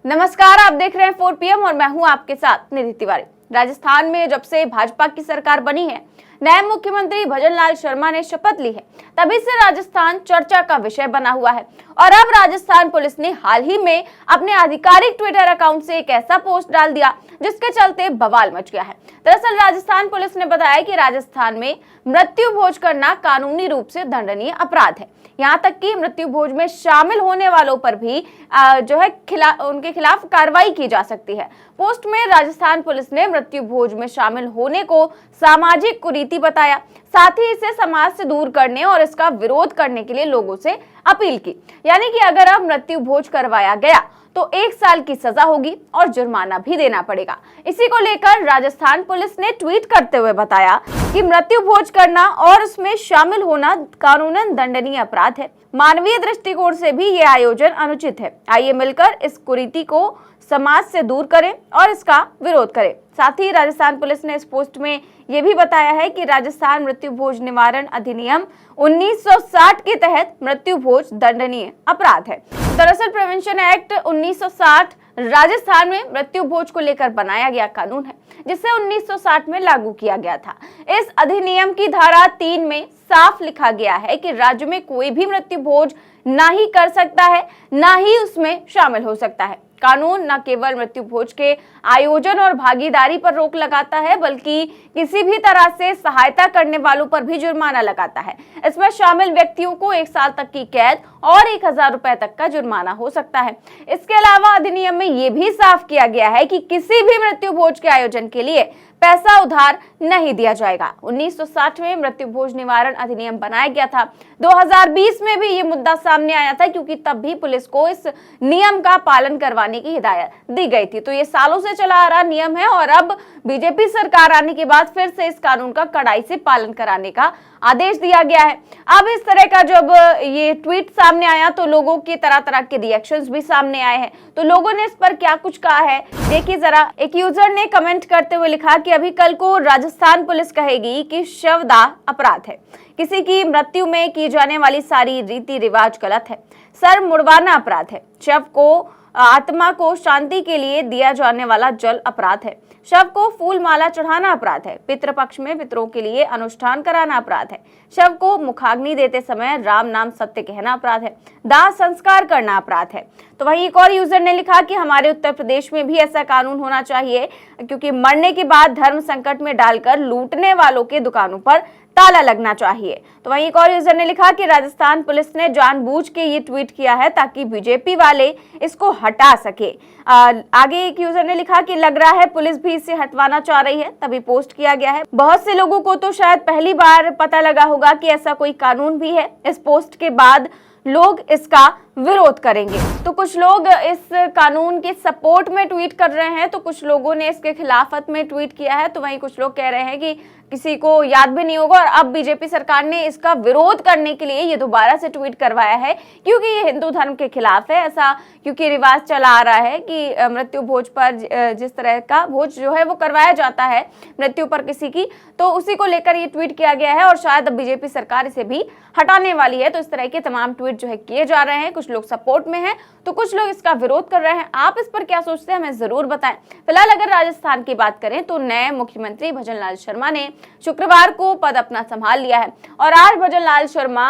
नमस्कार, आप देख रहे हैं 4 PM और मैं हूं आपके साथ निधि तिवारी। राजस्थान में जब से भाजपा की सरकार बनी है, नए मुख्यमंत्री भजनलाल शर्मा ने शपथ ली है, तभी से राजस्थान चर्चा का विषय बना हुआ है। और अब राजस्थान पुलिस ने हाल ही में अपने आधिकारिक ट्विटर अकाउंट से एक ऐसा पोस्ट डाल दिया जिसके चलते बवाल मच गया है। दरअसल राजस्थान पुलिस ने बताया कि राजस्थान में मृत्यु भोज करना कानूनी रूप से दंडनीय अपराध है। यहाँ तक कि मृत्यु भोज में शामिल होने वालों पर भी उनके खिलाफ कार्रवाई की जा सकती है। पोस्ट में राजस्थान पुलिस ने मृत्यु भोज में शामिल होने को सामाजिक कुरीति बताया, साथ ही इसे समाज से दूर करने और इसका विरोध करने के लिए लोगों से अपील की। यानी कि अगर अब मृत्यु भोज करवाया गया तो 1 साल की सजा होगी और जुर्माना भी देना पड़ेगा। इसी को लेकर राजस्थान पुलिस ने ट्वीट करते हुए बताया कि मृत्यु भोज करना और उसमें शामिल होना कानूनन दंडनीय अपराध है। मानवीय दृष्टिकोण से भी ये आयोजन अनुचित है। आइए मिलकर इस कुरीति को समाज से दूर करें और इसका विरोध करें। साथ ही राजस्थान पुलिस ने इस पोस्ट में यह भी बताया है कि राजस्थान मृत्यु भोज निवारण अधिनियम 1960 के तहत मृत्यु भोज दंडनीय अपराध है। दरअसल प्रिवेंशन एक्ट 1960 राजस्थान में मृत्यु भोज को लेकर बनाया गया कानून है, जिसे 1960 में लागू किया गया था। इस अधिनियम की धारा 3 में साफ लिखा गया है कि राज्य में कोई भी मृत्यु भोज ना ही कर सकता है, ना ही उसमें शामिल हो सकता है। कानून न केवल मृत्यु भोज के आयोजन और भागीदारी पर रोक लगाता है, बल्कि किसी भी तरह से सहायता करने वालों पर भी जुर्माना लगाता है। इसमें शामिल व्यक्तियों को 1 साल तक की कैद और 1000 रुपए तक का जुर्माना हो सकता है। इसके अलावा अधिनियम में यह भी साफ किया गया है कि किसी भी मृत्यु भोज के आयोजन के लिए पैसा उधार नहीं दिया जाएगा। 1960 में मृत्यु भोज निवारण अधिनियम बनाया गया था। 2020 में भी ये मुद्दा सामने आया था, क्योंकि तब भी पुलिस को इस नियम का पालन करवाने की हिदायत दी गई थी। तो ये सालों से चला आ रहा नियम है और अब बीजेपी सरकार आने के बाद फिर से इस कानून का कड़ाई से पालन कराने का आदेश दिया गया है। अब इस तरह का जब ये ट्वीट सामने आया तो लोगों के तरह तरह के रिएक्शंस भी सामने आए हैं। तो लोगों ने इस पर क्या कुछ कहा है, देखिए जरा। एक यूजर ने कमेंट करते हुए लिखा कि अभी कल को राजस्थान पुलिस कहेगी कि शवदाह अपराध है, किसी की मृत्यु में की जाने वाली सारी रीति रिवाज गलत है, सर मुड़वाना अपराध है, शव को आत्मा को शांति के लिए दिया जाने वाला जल अपराध है, शव को फूल माला चढ़ाना अपराध है, पितृपक्ष में पितरों के लिए अनुष्ठान कराना अपराध है, शव को मुखाग्नि देते समय राम नाम सत्य कहना अपराध है, दाह संस्कार करना अपराध है। तो वहीं एक और यूजर ने लिखा कि हमारे उत्तर प्रदेश में भी ऐसा कानून होना चाहिए, क्योंकि मरने के बाद धर्म संकट में डालकर लूटने वालों के दुकानों पर ताला लगना चाहिए। तो वहीं एक और यूजर ने लिखा कि राजस्थान पुलिस ने जानबूझ के ये ट्वीट किया है ताकि बीजेपी वाले इसको हटा सके। आगे एक यूजर ने लिखा कि लग रहा है पुलिस भी इसे हटवाना चाह रही है, तभी पोस्ट किया गया है। बहुत से लोगों को तो शायद पहली बार पता लगा होगा कि ऐसा कोई कानून भी है। इस पोस्ट के बाद लोग इसका विरोध करेंगे। तो कुछ लोग इस कानून के सपोर्ट में ट्वीट कर रहे हैं, तो कुछ लोगों ने इसके खिलाफत में ट्वीट किया है। तो वहीं कुछ लोग कह रहे हैं कि किसी को याद भी नहीं होगा और अब बीजेपी सरकार ने इसका विरोध करने के लिए ये दोबारा से ट्वीट करवाया है, क्योंकि ये हिंदू धर्म के खिलाफ है। ऐसा क्योंकि रिवाज चला आ रहा है कि मृत्यु भोज पर जिस तरह का भोज जो है वो करवाया जाता है मृत्यु पर किसी की, तो उसी को लेकर ये ट्वीट किया गया है और शायद अब बीजेपी सरकार इसे भी हटाने वाली है। तो इस तरह के तमाम ट्वीट जो है किए जा रहे हैं। कुछ लोग सपोर्ट में हैं तो कुछ लोग इसका विरोध कर रहे हैं। आप इस पर क्या सोचते हैं, हमें जरूर बताएं। फिलहाल अगर राजस्थान की बात करें तो नए मुख्यमंत्री भजनलाल शर्मा ने शुक्रवार को पद अपना संभाल लिया है और आज भजनलाल शर्मा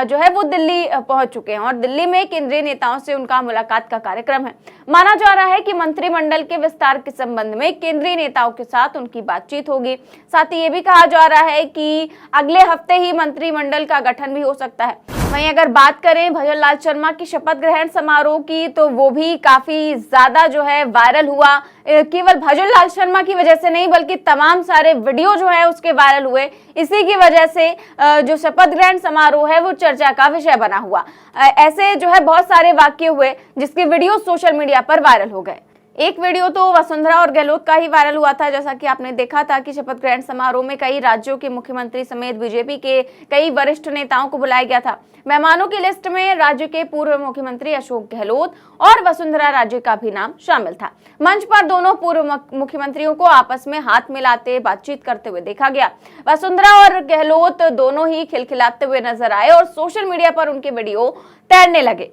जो है वो दिल्ली पहुंच चुके हैं और दिल्ली में केंद्रीय नेताओं से उनका मुलाकात का कार्यक्रम है। माना जा रहा है कि मंत्रिमंडल के विस्तार के संबंध में केंद्रीय नेताओं के साथ उनकी बातचीत होगी। साथ ही ये भी कहा जा रहा है कि अगले हफ्ते ही मंत्रिमंडल का गठन भी हो सकता है। वहीं अगर बात करें भजनलाल शर्मा की शपथ ग्रहण समारोह की, तो वो भी काफी ज्यादा जो है वायरल हुआ। केवल भजनलाल शर्मा की वजह से नहीं, बल्कि तमाम सारे वीडियो जो है उसके वायरल हुए। इसी की वजह से जो शपथ ग्रहण समारोह है वो चर्चा का विषय बना हुआ। ऐसे जो है बहुत सारे वाक्य हुए जिसके वीडियो सोशल मीडिया पर वायरल हो गए। एक वीडियो तो वसुंधरा और गहलोत का ही वायरल हुआ था, जैसा कि आपने देखा था कि शपथ ग्रहण समारोह में कई राज्यों के मुख्यमंत्री समेत बीजेपी के कई वरिष्ठ नेताओं को बुलाया गया था। मेहमानों की लिस्ट में राज्य के पूर्व मुख्यमंत्री अशोक गहलोत और वसुंधरा राजे का भी नाम शामिल था। मंच पर दोनों पूर्व मुख्यमंत्रियों को आपस में हाथ मिलाते बातचीत करते हुए देखा गया। वसुंधरा और गहलोत दोनों ही खिलखिलाते हुए नजर आए और सोशल मीडिया पर उनके वीडियो तैरने लगे।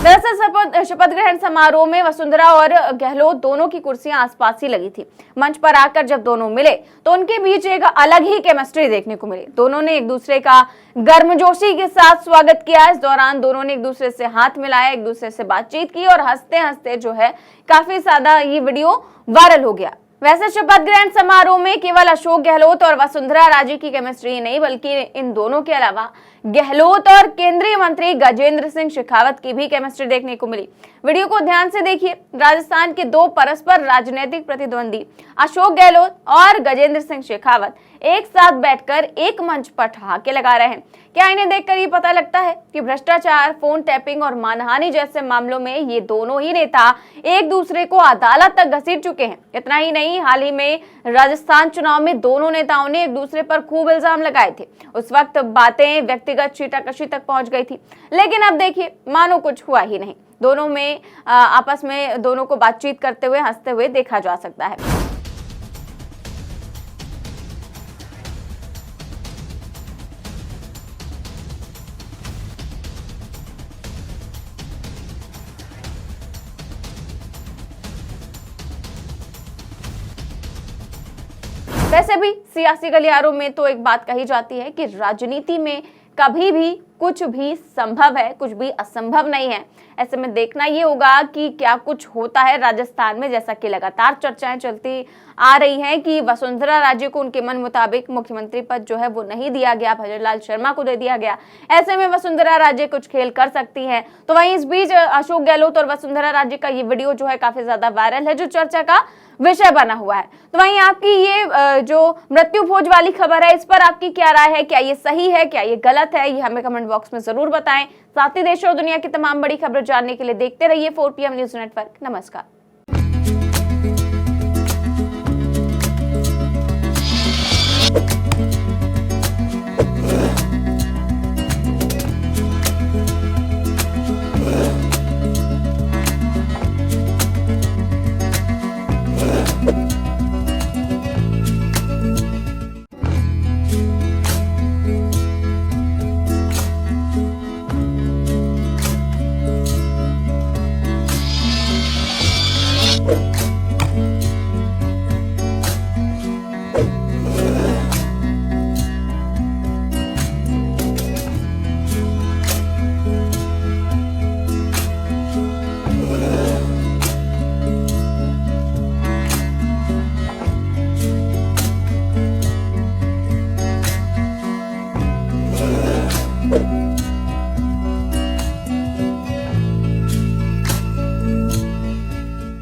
दरअसल शपथ ग्रहण समारोह में वसुंधरा और गहलोत दोनों की कुर्सियां आसपास ही लगी थी। मंच पर आकर जब दोनों मिले तो उनके बीच एक अलग ही केमिस्ट्री देखने को मिली। दोनों ने एक दूसरे का गर्मजोशी के साथ स्वागत किया। इस दौरान दोनों ने एक दूसरे से हाथ मिलाया, एक दूसरे से बातचीत की और हंसते हंसते जो है काफी ज्यादा ये वीडियो वायरल हो गया। वैसे शपथ ग्रहण समारोह में केवल अशोक गहलोत और वसुंधरा राजे की केमिस्ट्री नहीं, बल्कि इन दोनों के अलावा गहलोत और केंद्रीय मंत्री गजेंद्र सिंह शेखावत की भी केमिस्ट्री देखने को मिली। वीडियो को ध्यान से देखिए। राजस्थान के दो परस्पर राजनीतिक प्रतिद्वंदी अशोक गहलोत और गजेंद्र सिंह शेखावत एक साथ बैठकर एक मंच पर ठहाके लगा रहे हैं। क्या इन्हें देखकर ये पता लगता है कि भ्रष्टाचार, फोन टैपिंग और मानहानि जैसे मामलों में ये दोनों ही नेता एक दूसरे को अदालत तक घसीट चुके हैं। इतना ही नहीं, हाल ही में राजस्थान चुनाव में दोनों नेताओं ने एक दूसरे पर खूब इल्जाम लगाए थे। उस वक्त बातें व्यक्तिगत छीटाकशी तक पहुंच गई थी, लेकिन अब देखिए मानो कुछ हुआ ही नहीं। दोनों में आपस में दोनों को बातचीत करते हुए, हंसते हुए देखा जा सकता है। वैसे भी सियासी गलियारों में तो एक बात कही जाती है कि राजनीति में कभी भी कुछ भी संभव है, कुछ भी असंभव नहीं है। ऐसे में देखना ये होगा कि क्या कुछ होता है राजस्थान में, जैसा कि लगातार चर्चाएं चलती आ रही हैं कि वसुंधरा राजे को उनके मन मुताबिक मुख्यमंत्री पद जो है वो नहीं दिया गया, भजनलाल शर्मा को दे दिया गया। ऐसे में वसुंधरा राजे कुछ खेल कर सकती हैं। तो वहीं इस बीच अशोक गहलोत और वसुंधरा राजे का ये वीडियो जो है काफी ज्यादा वायरल है, जो चर्चा का विषय बना हुआ है। तो वहीं आपकी ये जो मृत्यु भोज वाली खबर है, इस पर आपकी क्या राय है? क्या ये सही है, क्या ये गलत है? ये हमें कमेंट बॉक्स में जरूर बताएं। साथ ही देश और दुनिया की तमाम बड़ी खबरें जानने के लिए देखते रहिए 4PM न्यूज नेटवर्क। नमस्कार।